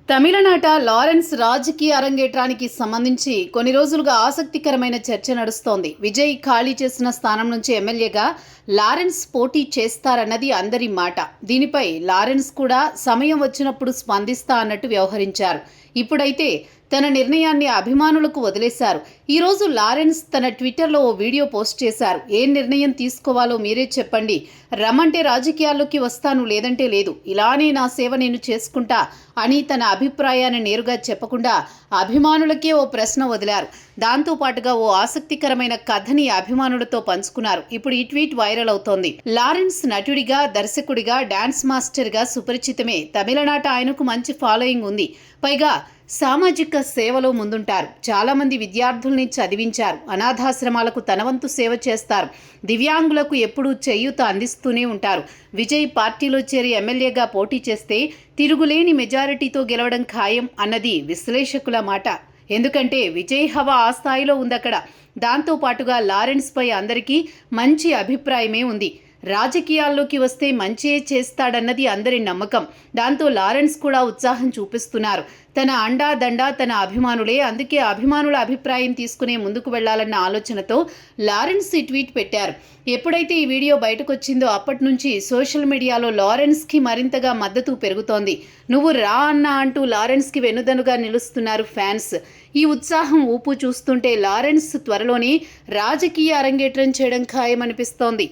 తమిళనాట లారెన్స్ రాజకీయ అరంగేట్రానికి సంబంధించి కొన్ని రోజులుగా ఆసక్తికరమైన చర్చ నడుస్తోంది. విజయ్ ఖాళీ చేసిన స్థానం నుంచి ఎమ్మెల్యేగా లారెన్స్ పోటీ చేస్తారన్నది అందరి మాట. దీనిపై లారెన్స్ కూడా సమయం వచ్చినప్పుడు స్పందిస్తా అన్నట్టు వ్యవహరించారు. ఇప్పుడైతే తన నిర్ణయాన్ని అభిమానులకు వదిలేశారు. ఈరోజు లారెన్స్ తన ట్విట్టర్లో ఓ వీడియో పోస్ట్ చేశారు. ఏ నిర్ణయం తీసుకోవాలో మీరే చెప్పండి, రమ్మంటే రాజకీయాల్లోకి వస్తాను, లేదంటే లేదు, ఇలానే నా సేవ నేను చేసుకుంటా అని తన అభిప్రాయాన్ని నేరుగా చెప్పకుండా అభిమానులకే ఓ ప్రశ్న వదిలారు. దాంతో పాటుగా ఓ ఆసక్తికరమైన కథని అభిమానులతో పంచుకున్నారు. ఇప్పుడు ఈ ట్వీట్ వైరల్ అవుతోంది. లారెన్స్ నటుడిగా, దర్శకుడిగా, డాన్స్ మాస్టర్గా సుపరిచితమే. తమిళనాట ఆయనకు మంచి ఫాలోయింగ్ ఉంది. పైగా సామాజిక సేవలో ముందుంటారు. చాలామంది విద్యార్థుల్ని చదివించారు. అనాథాశ్రమాలకు తనవంతు సేవ చేస్తారు. దివ్యాంగులకు ఎప్పుడూ చేయూత అందిస్తూనే ఉంటారు. విజయ్ పార్టీలో చేరి ఎమ్మెల్యేగా పోటీ చేస్తే తిరుగులేని మెజారిటీతో గెలవడం ఖాయం అన్నది విశ్లేషకుల మాట. ఎందుకంటే విజయ్ హవా ఆ స్థాయిలో ఉందక్కడ. దాంతో పాటుగా లారెన్స్ పై అందరికీ మంచి అభిప్రాయమే ఉంది. రాజకీయాల్లోకి వస్తే మంచే చేస్తాడన్నది అందరి నమ్మకం. దాంతో లారెన్స్ కూడా ఉత్సాహం చూపిస్తున్నారు. తన అండా దండా తన అభిమానులే. అందుకే అభిమానుల అభిప్రాయం తీసుకునే ముందుకు వెళ్లాలన్న ఆలోచనతో లారెన్స్ ఈ ట్వీట్ పెట్టారు. ఎప్పుడైతే ఈ వీడియో బయటకు వచ్చిందో అప్పటి నుంచి సోషల్ మీడియాలో లారెన్స్కి మరింతగా మద్దతు పెరుగుతోంది. నువ్వు రా అన్నా అంటూ లారెన్స్కి వెన్నుదన్నుగా నిలుస్తున్నారు ఫ్యాన్స్. ఈ ఉత్సాహం ఊపు చూస్తుంటే లారెన్స్ త్వరలోనే రాజకీయ అరంగేట్రం చేయడం ఖాయమనిపిస్తోంది.